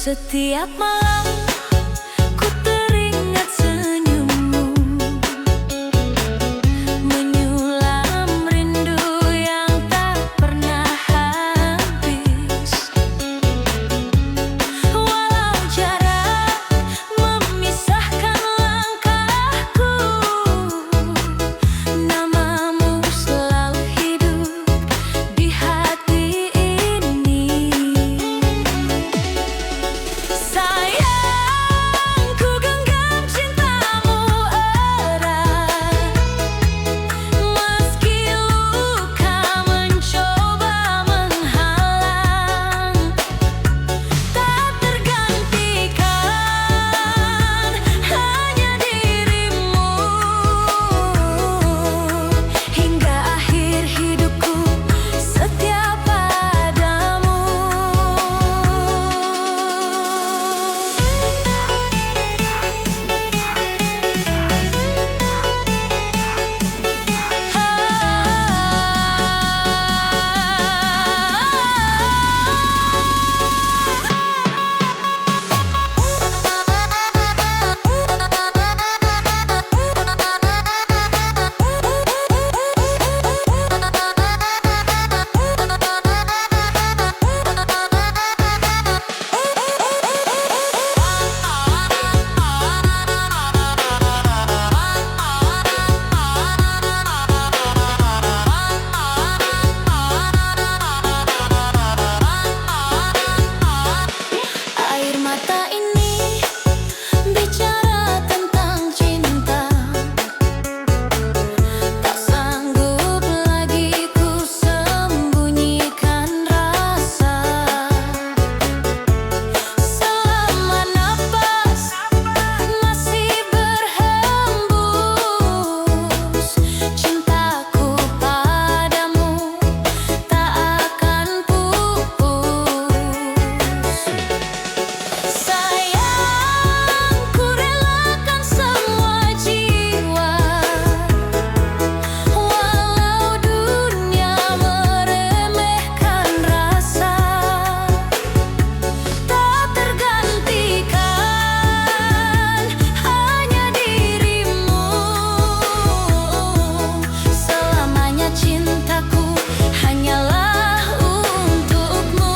Setiap malam ku teringat senyummu, menyulam rindu yang tak pernah habis. Walau jarak memisahkan langkahku, namamu selalu hidup di hati ini. Sayang, ku genggam cintamu erat, meski luka mencoba menghalang. Tak tergantikan hanya dirimu, hingga akhir hidupku setia padamu. Air mata ini bicara tentang cinta, tak sanggup lagi ku sembunyikan rasa. Selama napas masih berhembus, cintaku padamu tak akan pupus. Sayang, ku relakan semua jiwa, walau dunia meremehkan rasa. Tak tergantikan hanya dirimu, selamanya cintaku hanyalah untukmu.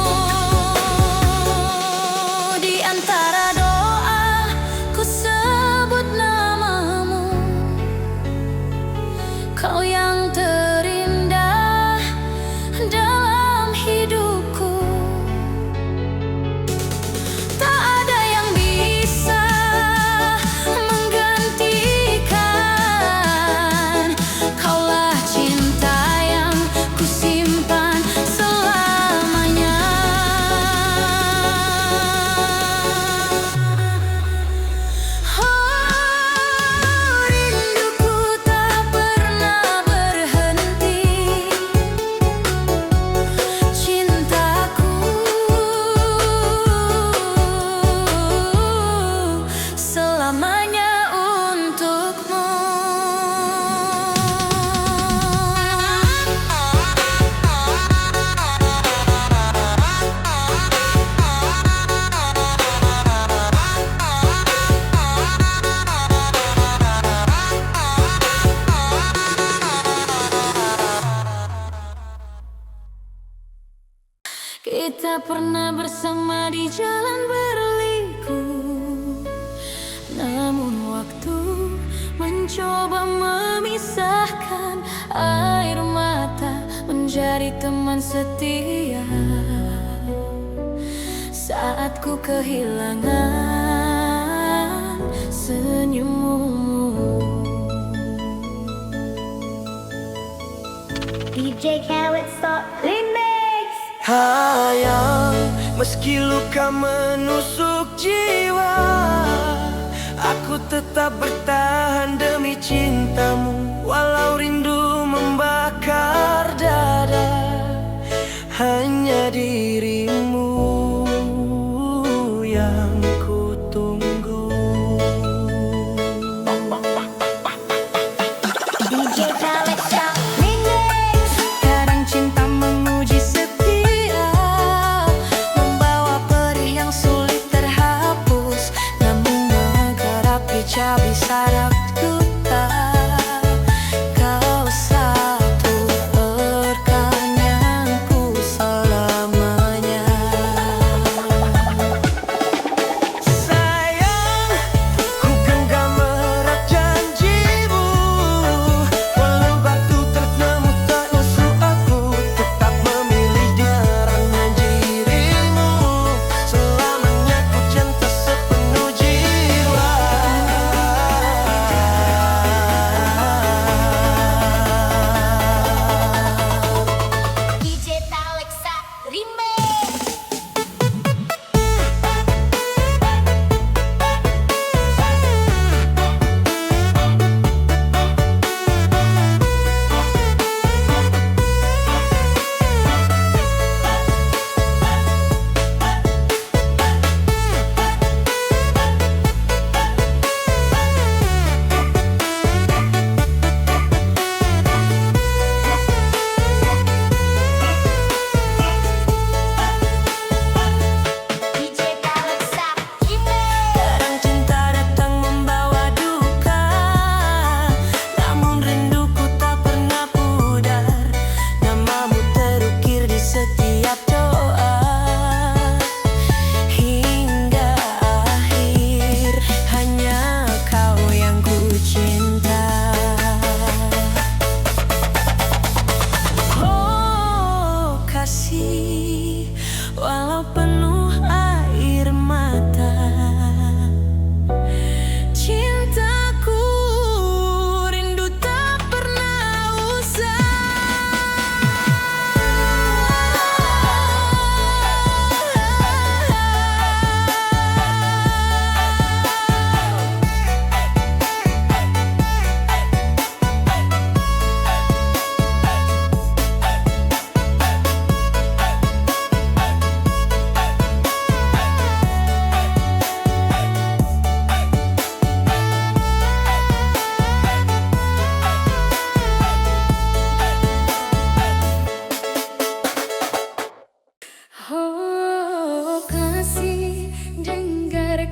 Di antara doa ku sebut namamu, kau yang terindah dalam hidupku. Tak ada yang bisa menggantikan, kaulah cinta yang ku simpan selamanya. Rinduku tak pernah berhenti, cintaku selamanya untukmu. Kita pernah bersama di jalan berliku, namun waktu mencoba memisahkan. Air mata menjadi teman setia saat ku kehilangan senyummu. DJ Khaled Stop Remix. Sayang, meski luka menusuk jiwa, aku tetap bertahan demi cintamu. Walau rindu membakar dada, hanya dirimu yang ku tunggu. DJ Khaled Stop Remix. Kadang cinta menguji setia, membawa perih yang sulit terhadap.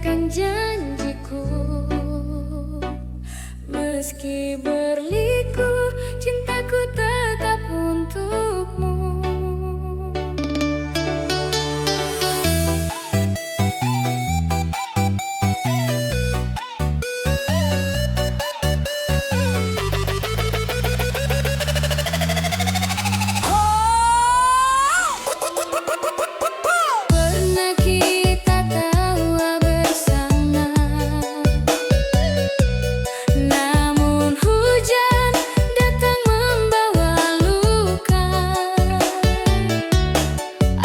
tegakkan janjiku. Meski berliku, cintaku tetap untukmu. Pernah kita tawa bersama, namun hujan datang membawa luka.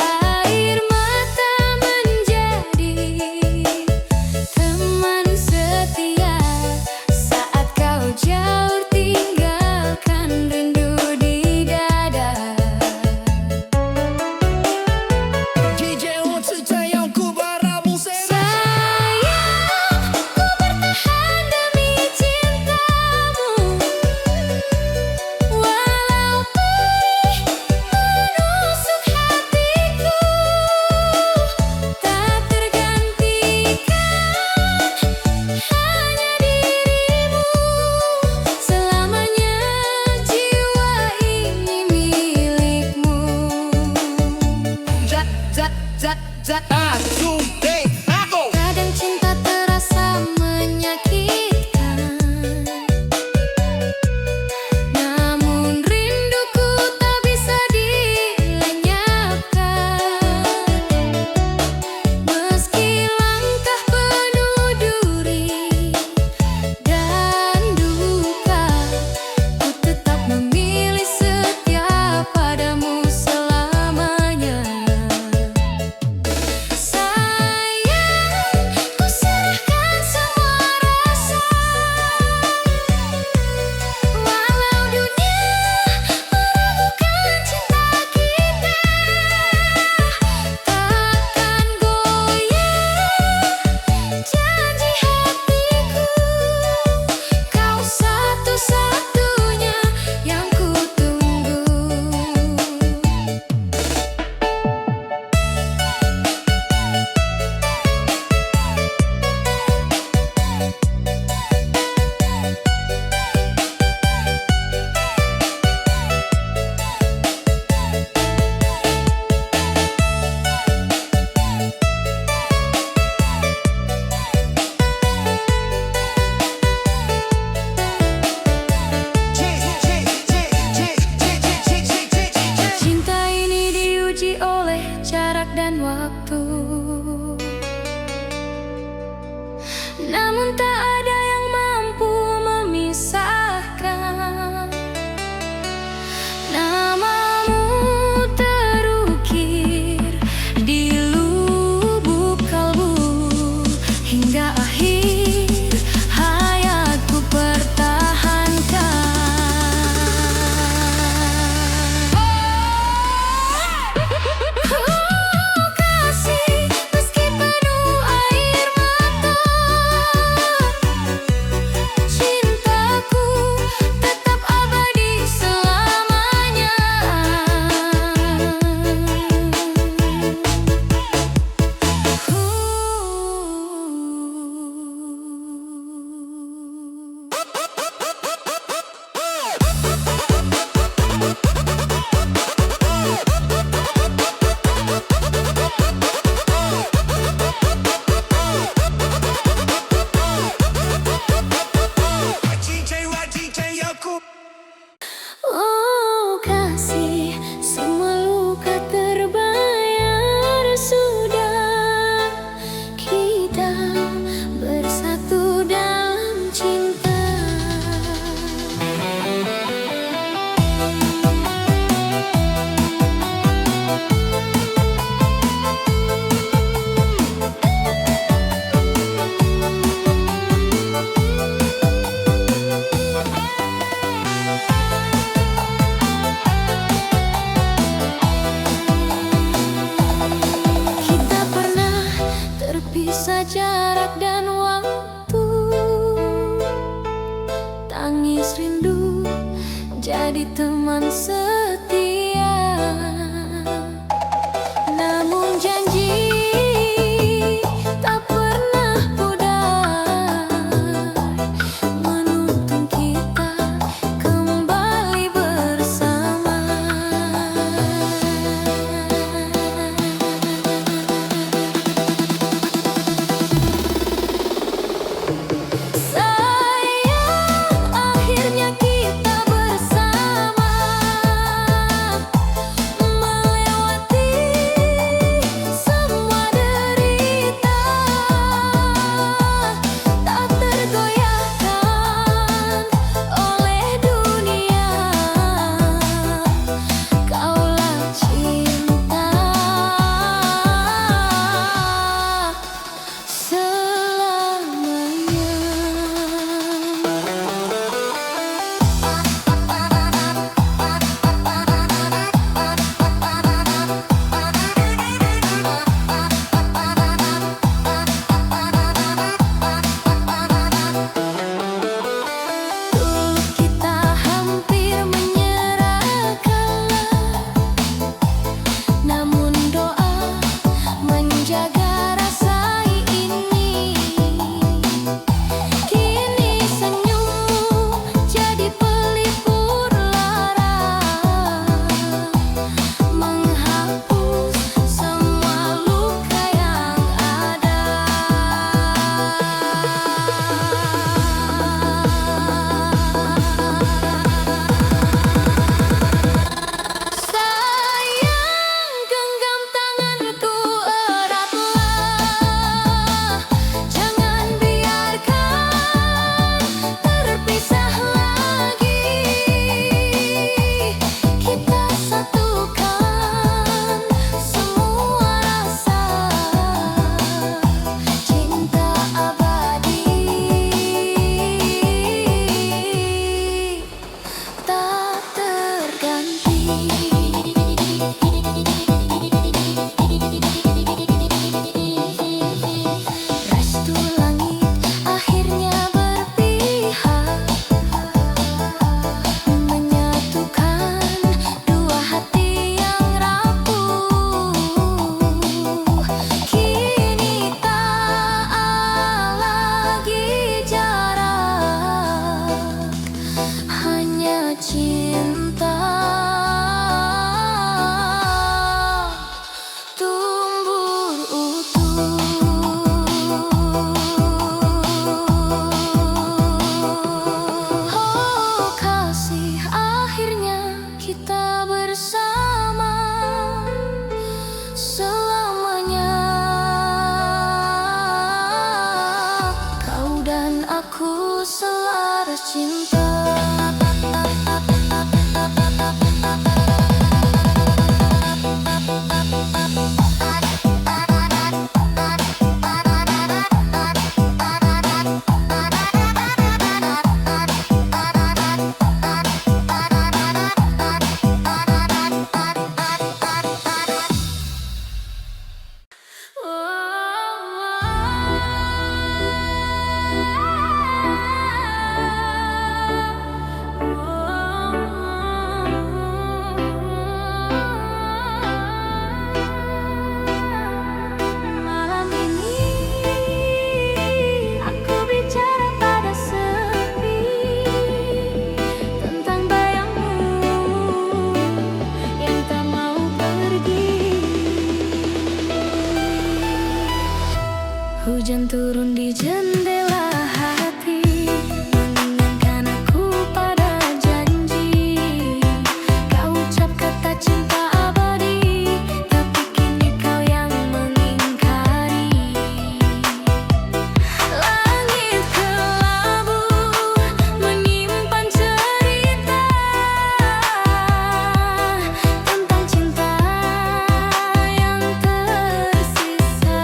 Air mata menjadi teman setia saat kau jauh, tinggalkan rindu di dada. DJ 我是这样酷把它不谁 Sayang, ku bertahan demi cintamu. Walau perih menusuk hatiku, tak tergantikan hanya dirimu. Selamanya jiwa ini milikmu. Zat, zat, zat, zat, aku, aku. Kadang cinta terasa menyakitkan, namun rinduku tak bisa dilenyapkan. Meski langkah penuh duri dan duka, ku tetap memilih setia padamu selamanya. Sayang, ku serahkan semua rasa. Walau dunia meragukan cinta kita, takkan goyah janji hatiku. Kau satu-satunya yang ku tunggu. Cinta ini diuji oleh jarak dan waktu, namun tak ada yang mampu memisahkan. Namamu terukir di lubuk kalbu, hingga akhir hayatku pertahankan. Kasih meski penuh air mata, cintaku tetap abadi selamanya. DJ aku. Oh kasih, semua luka terbayar sudah. Kita bersatu dalam cinta. Kita pernah terpisah jarak dan waktu, tangis rindu jadi teman setia. Namun janji tak pernah aku selaras cinta. Malam ini aku bicara pada sepi tentang bayangmu yang tak mau pergi. Hujan turun di jendela hati, mengingatkan aku pada janji. Kau ucap kata cinta abadi, tapi kini kau yang mengingkari. Langit kelabu menyimpan cerita tentang cinta yang tersisa.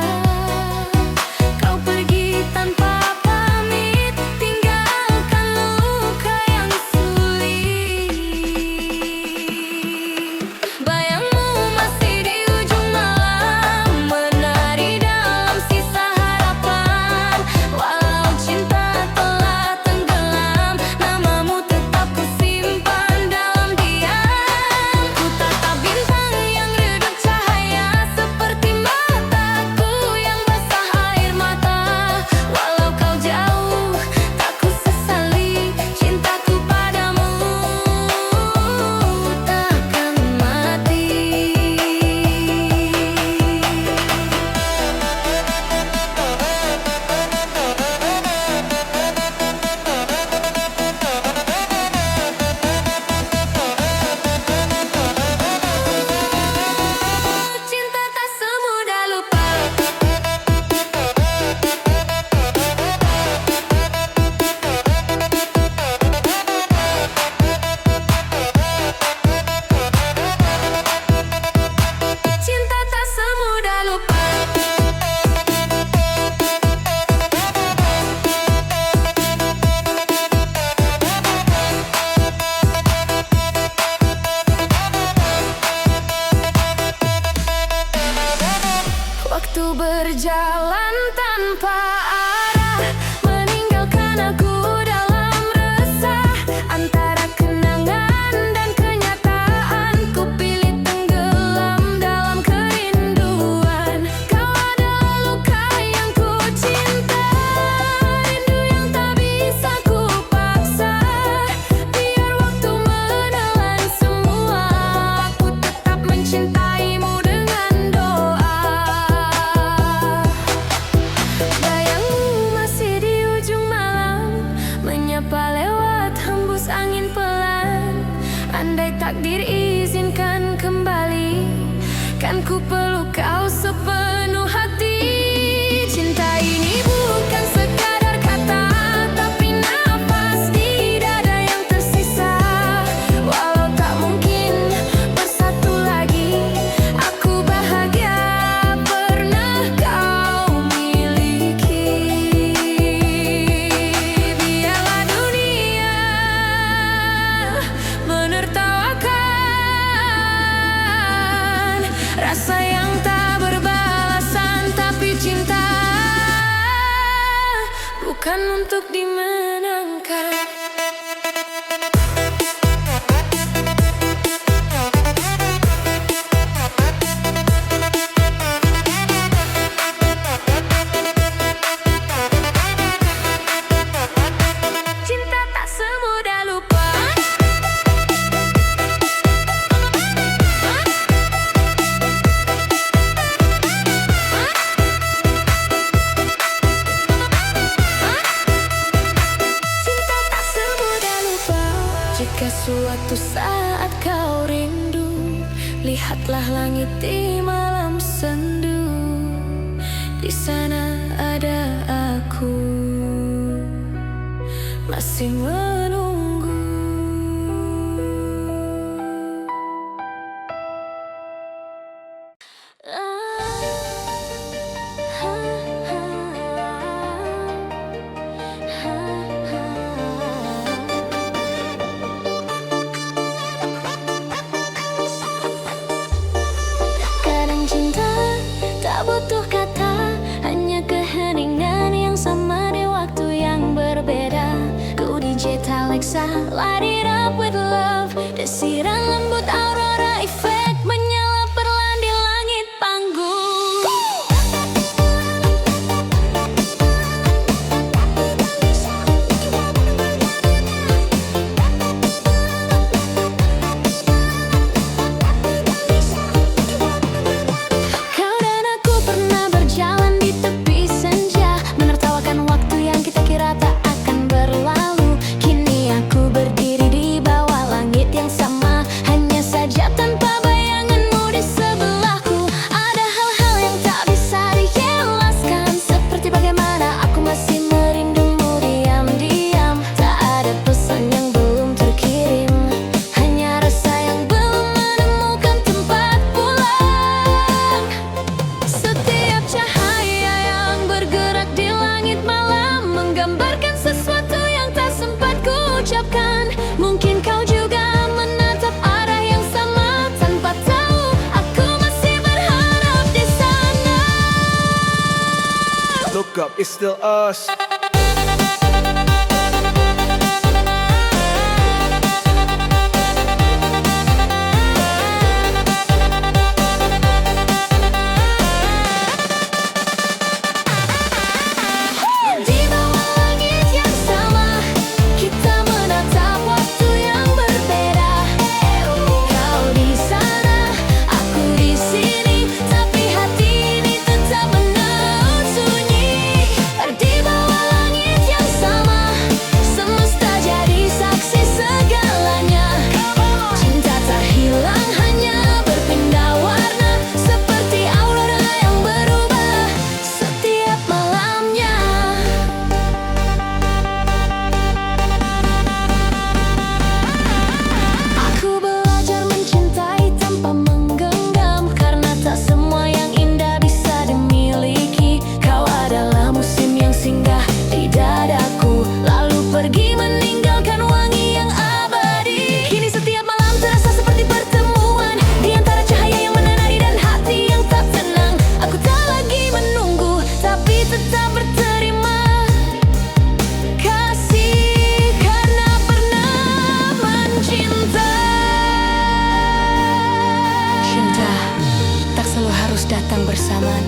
Kau pergi tanpa pamit, tinggalkan luka yang sulit. Bayangmu masih di ujung malam, menari dalam sisa harapan. Walau cinta telah tenggelam, namamu tetap kusimpan dalam diam. Ku tatap bintang yang redup cahaya, seperti mataku yang basah air mata. Walau kau jauh, tak ku sesali, cintaku padamu takkan mati. Cinta tak semudah lupa. Cinta tak semudah lupa. Waktu berjalan tanpa arah, meninggalkan aku dalam resah. Antara kenangan dan kenyataan, ku pilih tenggelam dalam kerinduan. Kau adalah luka yang ku cinta, rindu yang tak bisa ku paksa. Biar waktu menelan semua, aku tetap mencintaimu dengan doa. Bayangmu masih di ujung malam, menyapa lewat hembus angin pelan. Andai takdir izinkan kembali, kan ku peluk kau sepenuh hati. Cinta ini bukan sekadar kata, tapi nafas di dada yang tersisa. Walau tak mungkin bersatu lagi, aku bahagia pernah kau miliki. Biarlah dunia menertawakan rasa yang tak berbalasan, tapi cinta bukan untuk dimenangkan. Cinta tak semudah lupa. Cinta tak semudah lupa. Jika suatu saat kau rindu, lihatlah langit di malam sendu. Di sana ada aku. masih menunggu. Kadang cinta tak butuh kata, hanya keheningan yang sama di waktu yang berbeda. Ku DJ Alexa, light it up with love. Desiran lembut aurora efek menyala perlahan di langit panggung. Kau dan aku pernah berjalan di tepi senja, menertawakan waktu yang kita kira tak akan berlalu. Kini aku berdiri di bawah langit yang sama, hanya saja tanpa bayanganmu di sebelahku. Ada hal-hal yang tak bisa dijelaskan, seperti bagaimana aku masih merindumu diam-diam. Tak ada pesan yang belum terkirim, hanya rasa yang belum menemukan tempat pulang. Setiap cahaya yang bergerak di langit malam menggambarkan sesuatu yang tak sempat ku ucapkan. Mungkin kau juga menatap arah yang sama, tanpa tahu aku masih berharap di sana. Look up, it's still us. Di bawah langit yang sama, kita menatap waktu yang berbeda. Kau di sana, aku di sini, tapi hati ini tetap menaut sunyi. Di bawah langit yang sama, semesta jadi saksi segalanya. Cinta tak hilang, hanya berpindah warna, seperti aurora yang berubah setiap malamnya. Aku belajar mencintai tanpa menggenggam, karena tak semua yang indah bisa dimiliki. Kau adalah musim yang singgah di dadaku, lalu pergi meninggalkan wangi yang abadi. Kini setiap malam terasa seperti pertemuan di antara cahaya yang menenari dan hati yang tak tenang. Aku tak lagi menunggu, tapi tetap berterima kasih karena pernah mencinta. Cinta tak selalu harus datang bersamaan.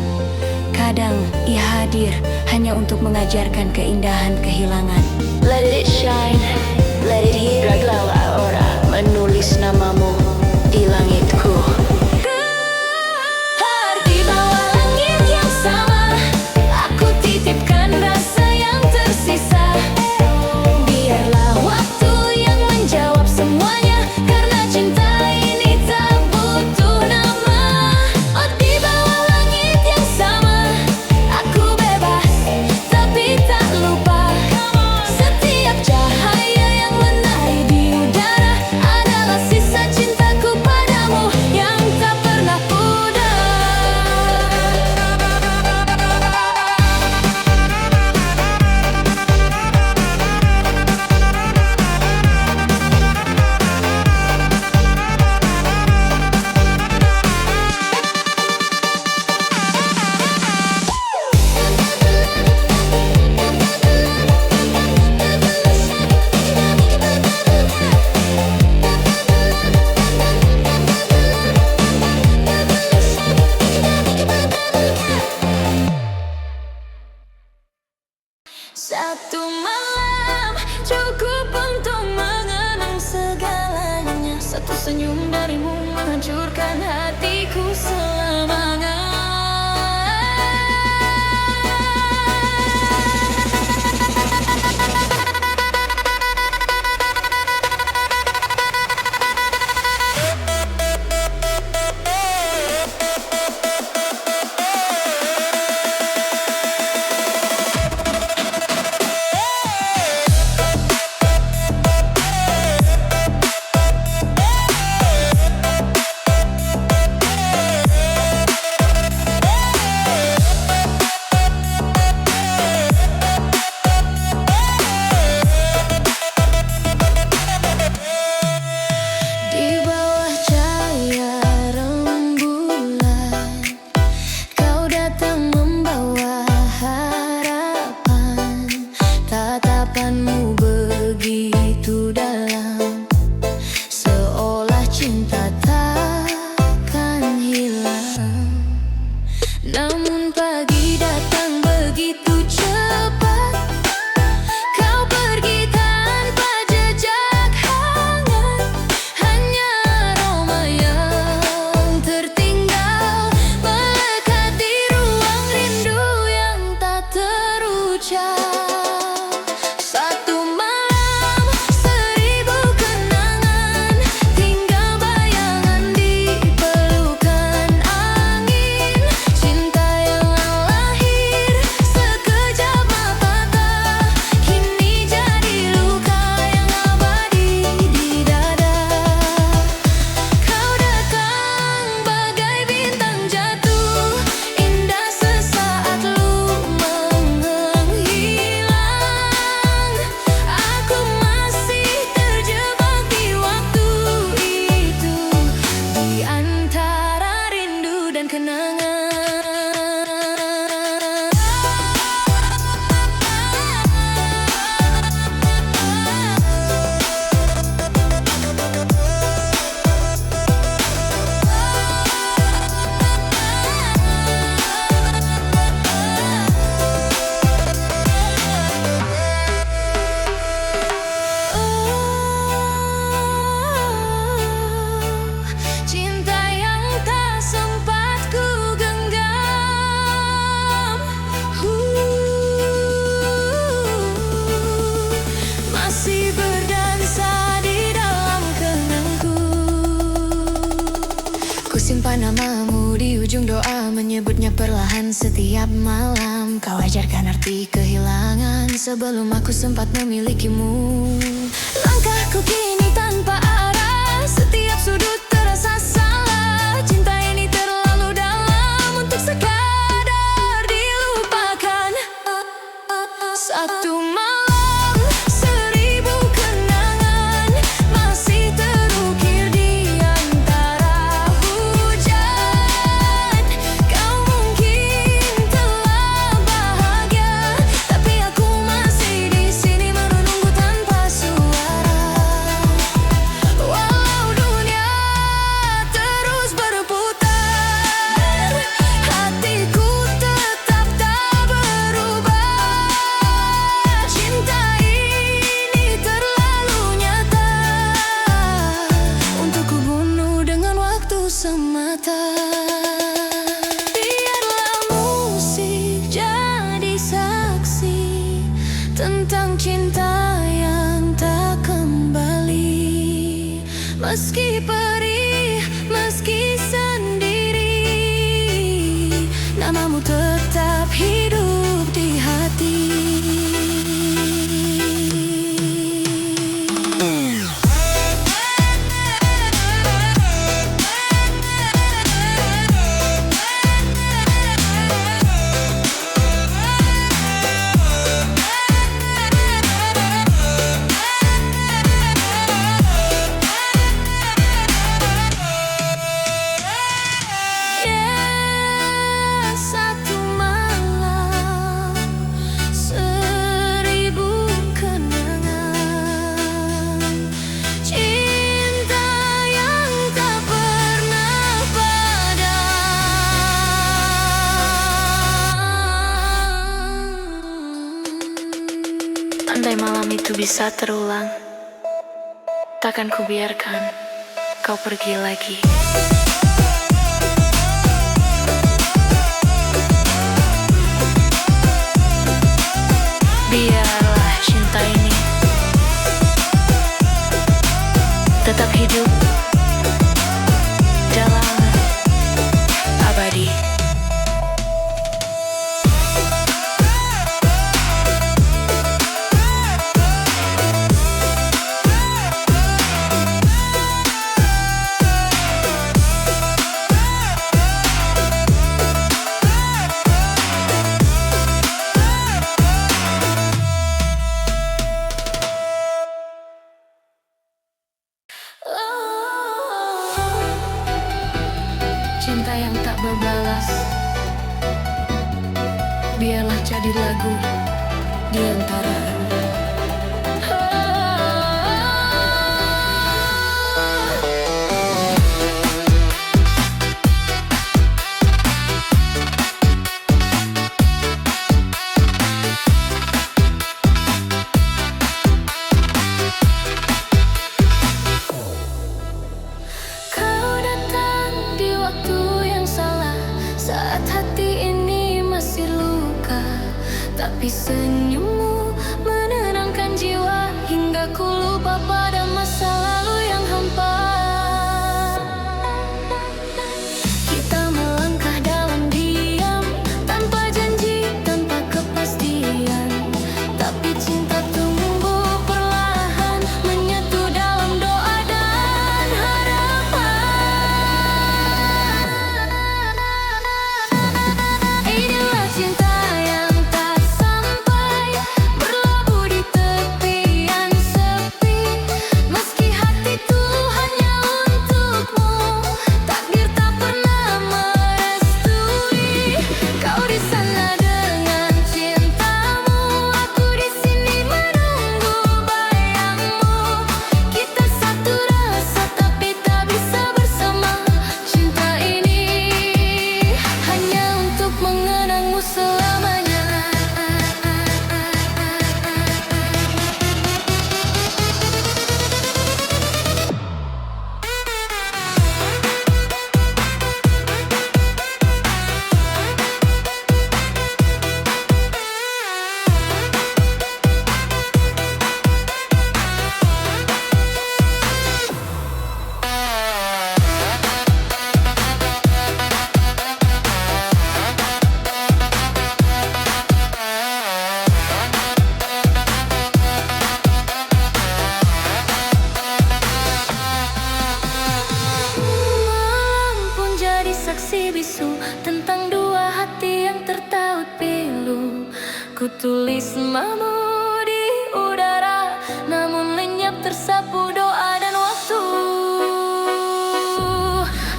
Kadang ia hadir hanya untuk mengajarkan keindahan kehilangan. Let it shine, let it heal. Raglau aura menulis namamu di langitku. Di bawah langit yang sama, aku titipkan rasa yang tersisa. Biarlah waktu yang menjawab semuanya, karena cinta ini tak butuh nama. Oh, di bawah langit yang sama, aku bebas tapi tak lupa. Setiap cahaya yang menari di udara adalah sisa cintaku padamu yang tak pernah pudar. Satu malam cukup untuk mengenang segalanya. Satu senyum darimu menghancurkan hatiku selamanya. simpan namamu di ujung doa, menyebutnya perlahan setiap malam. Kau ajarkan arti kehilangan sebelum aku sempat memilikimu. Langkahku kini tanpa arah, setiap sudut terasa salah. Cinta ini terlalu dalam untuk sekadar dilupakan. Satu malam, seribu kenangan masih terukir di antara hujan. Kau mungkin telah bahagia, tapi aku masih di sini menunggu tanpa suara. Walau dunia terus berputar, hatiku tetap tak berubah. Cinta ini terlalu nyata untuk ku bunuh dengan waktu semata. Biarlah musik jadi saksi tentang cinta yang tak kembali. Meski perih, meski sendiri, namamu tetap hidup di hati. Satu malam, seribu kenangan. Cinta yang tak pernah padam. Andai malam itu bisa terulang, takkan ku biarkan kau pergi lagi. Biarlah cinta ini tetap hidup dalam abadi. Cinta yang tak berbalas, biarlah jadi lagu di antara. Kau datang di waktu yang salah, saat hati ini masih luka. Tapi senyummu menenangkan jiwa hingga ku lupa pada masa lalu yang hampa. Kita melangkah dalam diam, tanpa janji, tanpa kepastian. Tapi cinta tumbuh perlahan, menyatu dalam doa dan harapan. Inilah cinta yang tak sampai, berlabuh di tepian sepi. Ku tulis namamu di udara, namun lenyap tersapu doa dan waktu.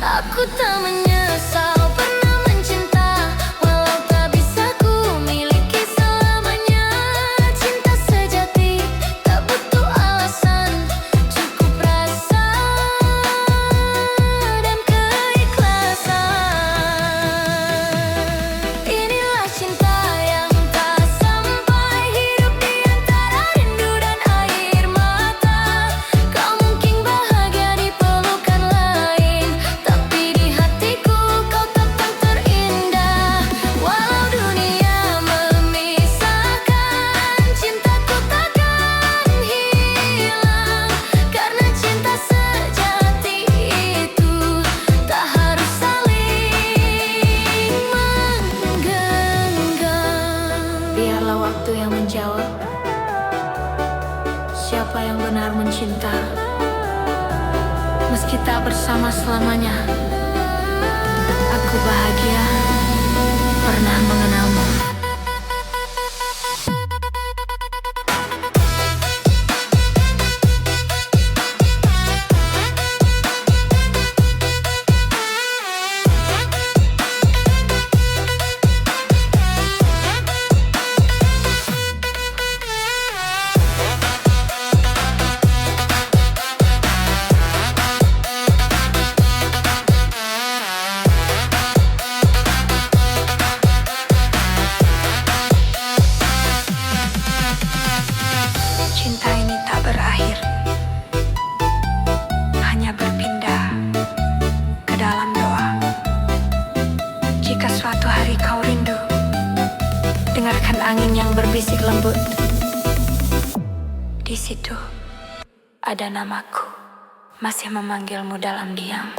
Aku tak menyesal pernah mencinta, walau tak bisa ku miliki selamanya. Cinta sejati tak butuh alasan, cukup rasa dan keikhlasan. Inilah cinta yang tak sampai, hidup di antara rindu dan air mata. Kau mungkin bahagia di pelukan lain, tapi di hatiku kau tetap terindah. Walau dunia memisahkan, cintaku takkan hilang. Karena cinta sejati itu tak harus saling menggenggam. Biarlah waktu yang menjawab siapa yang benar mencinta. Meski tak bersama selamanya, aku bahagia pernah mengenalmu. Cinta ini tak berakhir, hanya berpindah ke dalam doa. Jika suatu hari kau rindu, dengarkan angin yang berbisik lembut. Di situ ada namaku, masih memanggilmu dalam diam.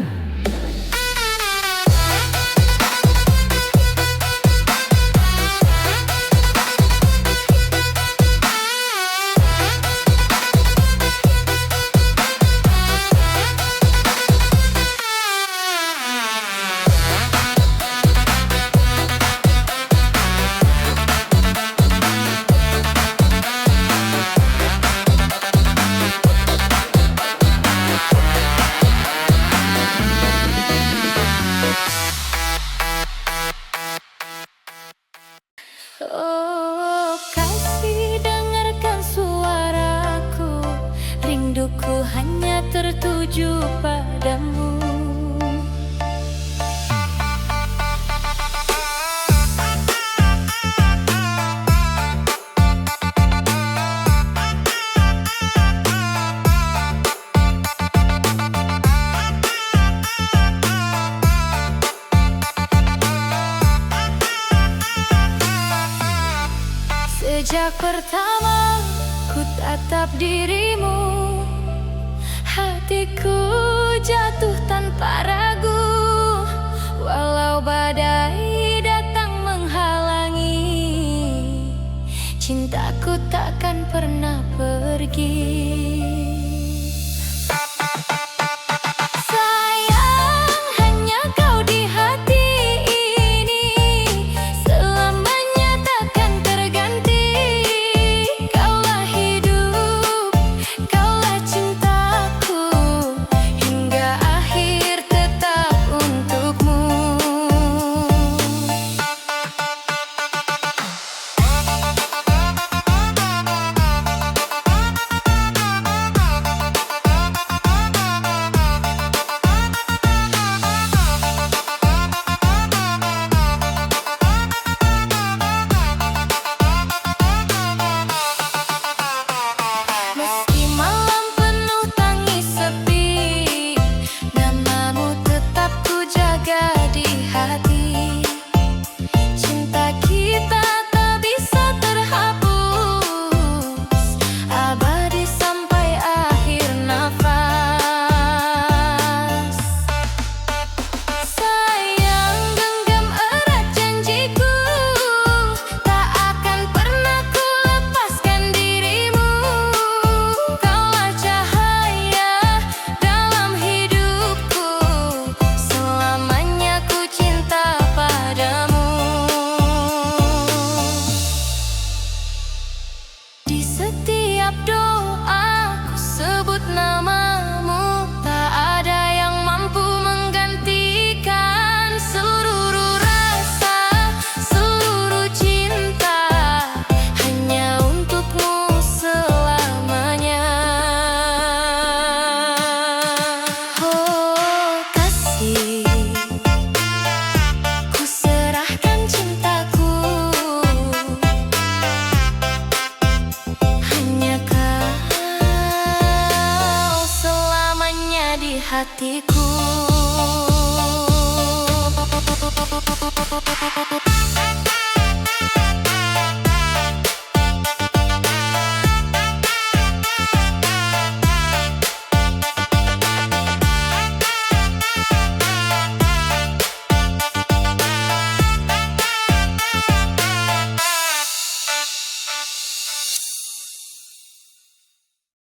Oh kasih, dengarkan suaraku, rinduku hanya tertuju padamu. Sejak pertama ku tatap dirimu, hatiku jatuh tanpa ragu. Walau badai datang menghalangi, cintaku takkan pernah pergi.